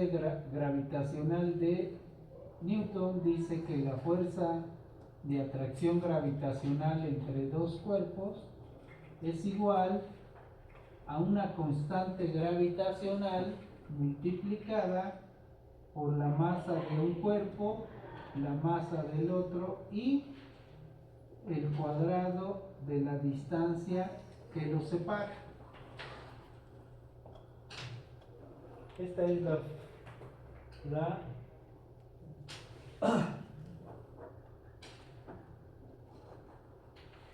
gravitacional de Newton dice que la fuerza de atracción gravitacional entre dos cuerpos es igual a una constante gravitacional multiplicada por la masa de un cuerpo, la masa del otro y el cuadrado de la distancia que los separa. Esta es la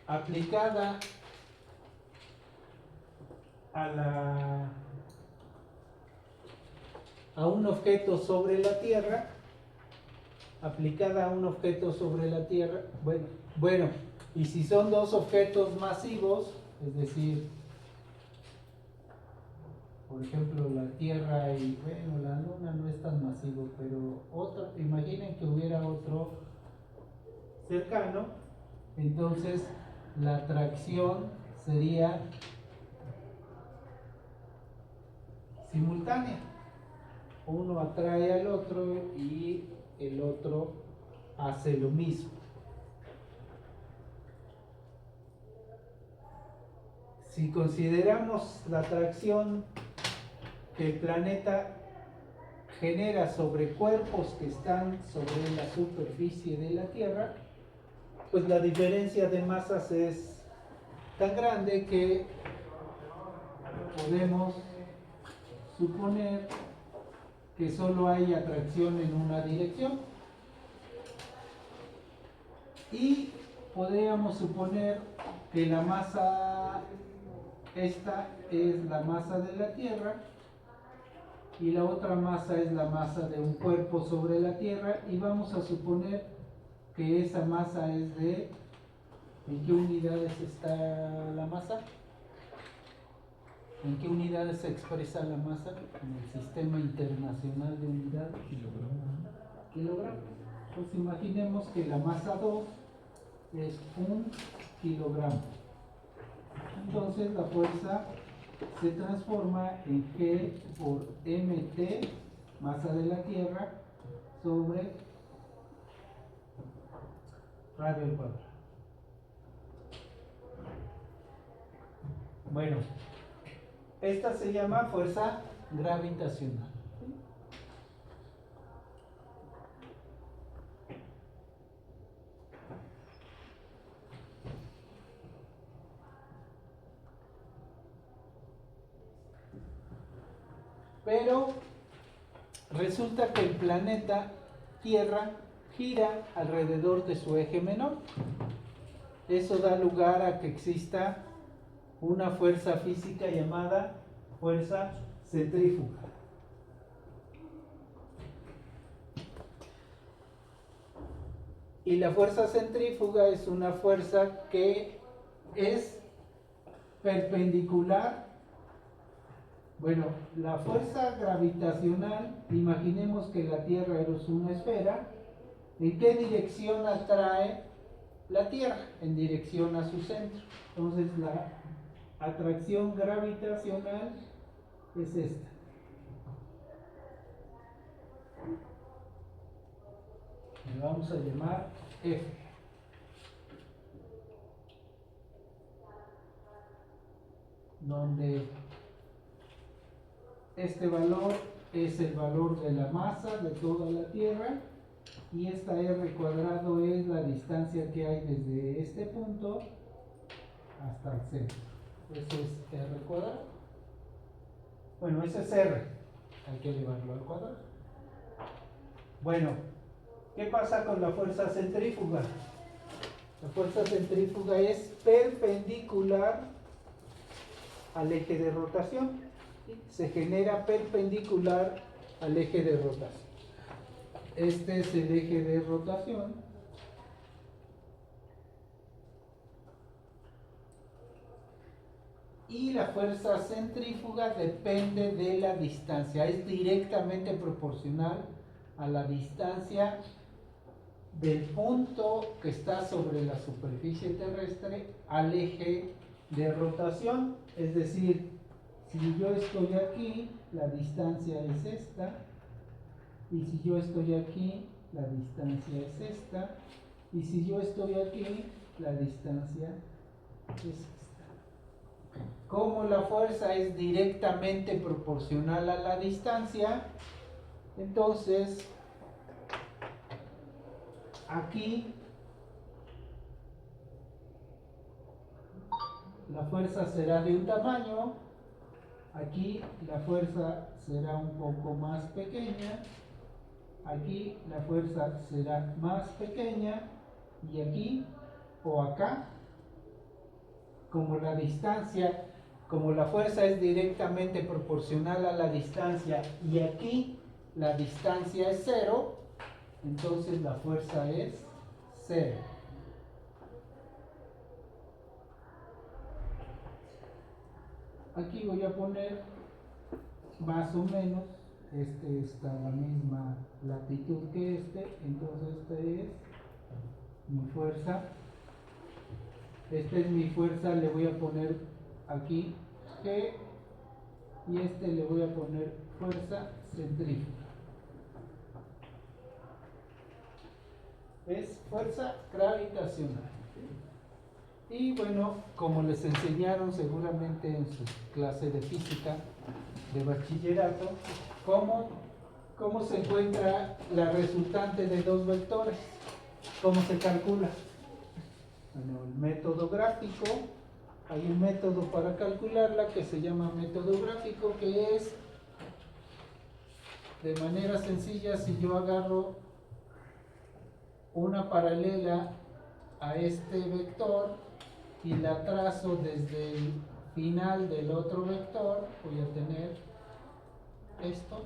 aplicada a un objeto sobre la Tierra, bueno, y si son dos objetos masivos, es decir, por ejemplo, la Tierra y, bueno, la Luna no es tan masivo, pero imaginen que hubiera otro cercano, entonces la atracción sería simultánea. Uno atrae al otro y el otro hace lo mismo. Si consideramos la atracción que el planeta genera sobre cuerpos que están sobre la superficie de la Tierra, pues la diferencia de masas es tan grande que podemos suponer que solo hay atracción en una dirección, y podríamos suponer que la masa, esta es la masa de la Tierra y la otra masa es la masa de un cuerpo sobre la Tierra, y vamos a suponer que esa masa es de... ¿En qué unidades está la masa? ¿En qué unidades se expresa la masa? En el Sistema Internacional de Unidades. Kilogramos. Pues imaginemos que la masa 2 es 1 kilogramo. Entonces la fuerza se transforma en G por mt, masa de la Tierra, sobre radio al cuadrado. Bueno, esta se llama fuerza gravitacional. Pero resulta que el planeta Tierra gira alrededor de su eje menor. Eso da lugar a que exista una fuerza física llamada fuerza centrífuga. Y la fuerza centrífuga es una fuerza que es perpendicular. Bueno, la fuerza gravitacional, imaginemos que la Tierra es una esfera. ¿En qué dirección atrae la Tierra? En dirección a su centro. Entonces la atracción gravitacional es esta. Le vamos a llamar F. Donde este valor es el valor de la masa de toda la Tierra, y esta R cuadrado es la distancia que hay desde este punto hasta el centro. Eso es R cuadrado. Bueno, eso es R, hay que elevarlo al cuadrado. Bueno, ¿qué pasa con la fuerza centrífuga? La fuerza centrífuga es perpendicular al eje de rotación. Se genera perpendicular al eje de rotación. Este es el eje de rotación. Y la fuerza centrífuga depende de la distancia, es directamente proporcional a la distancia del punto que está sobre la superficie terrestre al eje de rotación. Es decir, si yo estoy aquí, la distancia es esta, y si yo estoy aquí, la distancia es esta, y si yo estoy aquí, la distancia es esta. Como la fuerza es directamente proporcional a la distancia, entonces aquí la fuerza será de un tamaño, aquí la fuerza será un poco más pequeña, aquí la fuerza será más pequeña, y aquí o acá, como la distancia, como la fuerza es directamente proporcional a la distancia, y aquí la distancia es 0, entonces la fuerza es 0. Aquí voy a poner más o menos, este está a la misma latitud que este, entonces este es mi fuerza. Esta es mi fuerza, le voy a poner aquí G, y este le voy a poner fuerza centrífuga. Es fuerza gravitacional. Y bueno, como les enseñaron seguramente en su clase de física de bachillerato, cómo se encuentra la resultante de dos vectores, cómo se calcula. Bueno, el método gráfico, hay un método para calcularla que se llama método gráfico, que es de manera sencilla. Si yo agarro una paralela a este vector y la trazo desde el final del otro vector, voy a tener esto,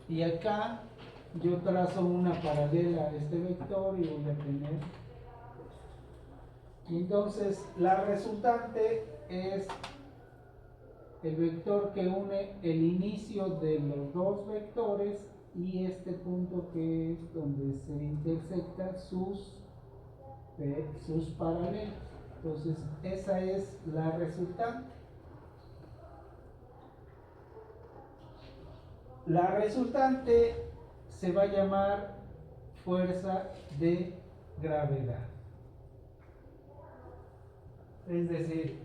y acá yo trazo una paralela a este vector y voy a tener, y entonces la resultante es el vector que une el inicio de los dos vectores y este punto que es donde se intersectan sus paralelos. Entonces esa es la resultante. La resultante se va a llamar fuerza de gravedad. Es decir,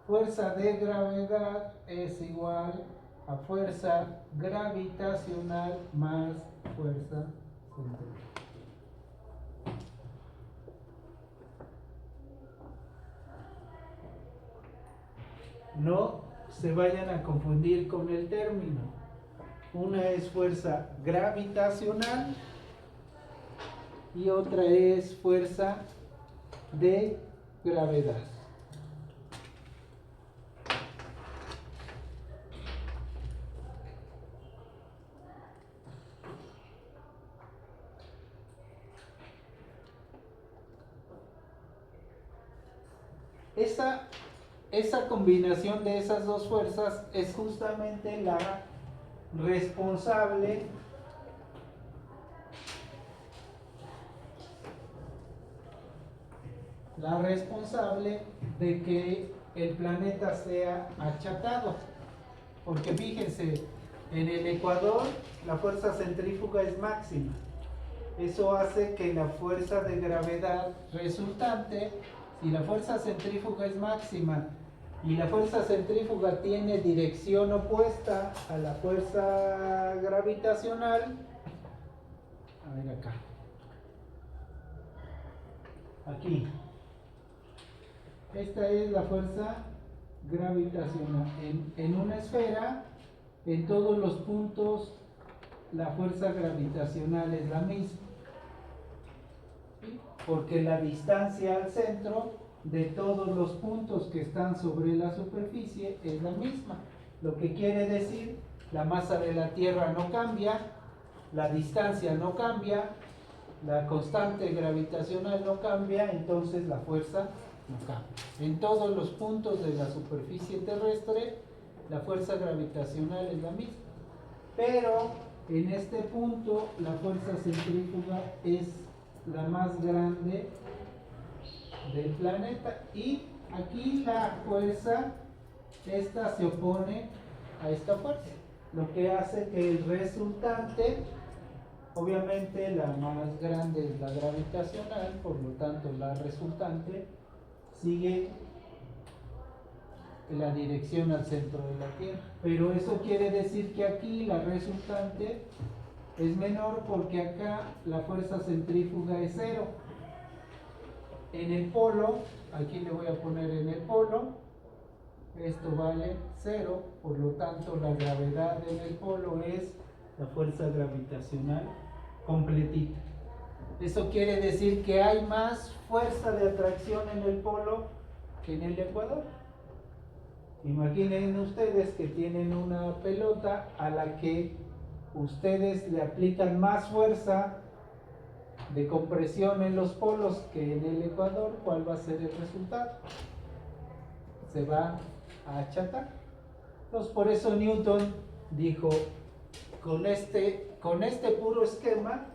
fuerza de gravedad es igual a fuerza gravitacional más fuerza centrífuga. No se vayan a confundir con el término. Una es fuerza gravitacional y otra es fuerza de gravedad. Esa combinación de esas dos fuerzas es justamente la responsable de que el planeta sea achatado. Porque fíjense, en el ecuador la fuerza centrífuga es máxima. Eso hace que la fuerza de gravedad resultante, si la fuerza centrífuga es máxima y la fuerza centrífuga tiene dirección opuesta a la fuerza gravitacional, a ver acá, aquí, esta es la fuerza gravitacional. En una esfera, en todos los puntos, la fuerza gravitacional es la misma, ¿sí? Porque la distancia al centro de todos los puntos que están sobre la superficie es la misma. Lo que quiere decir, la masa de la Tierra no cambia, la distancia no cambia, la constante gravitacional no cambia, entonces la fuerza no cambia. En todos los puntos de la superficie terrestre, la fuerza gravitacional es la misma. Pero en este punto, la fuerza centrífuga es la más grande del planeta. Y aquí la fuerza, esta se opone a esta fuerza. Lo que hace que el resultante, obviamente la más grande es la gravitacional, por lo tanto la resultante sigue la dirección al centro de la Tierra. Pero eso quiere decir que aquí la resultante es menor porque acá la fuerza centrífuga es 0. En el polo, aquí le voy a poner en el polo, esto vale 0, por lo tanto la gravedad en el polo es la fuerza gravitacional completita. Eso quiere decir que hay más fuerza de atracción en el polo que en el ecuador. Imaginen ustedes que tienen una pelota a la que ustedes le aplican más fuerza de compresión en los polos que en el ecuador. ¿Cuál va a ser el resultado? Se va a achatar. Entonces, por eso Newton dijo, con este puro esquema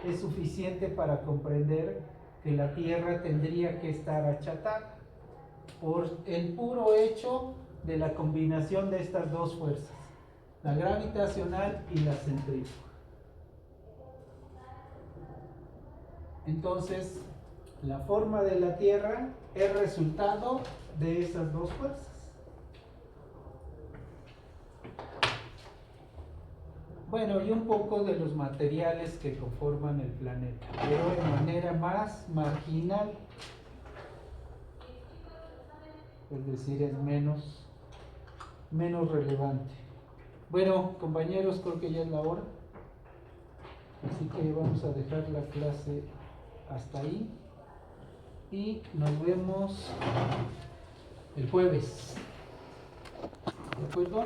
es suficiente para comprender que la Tierra tendría que estar achatada por el puro hecho de la combinación de estas dos fuerzas, la gravitacional y la centrífuga. Entonces, La forma de la Tierra es resultado de esas dos fuerzas. Bueno, y un poco de los materiales que conforman el planeta, pero de manera más marginal, es decir, es menos relevante. Bueno, compañeros, creo que ya es la hora, así que vamos a dejar la clase hasta ahí y nos vemos el jueves. ¿De acuerdo?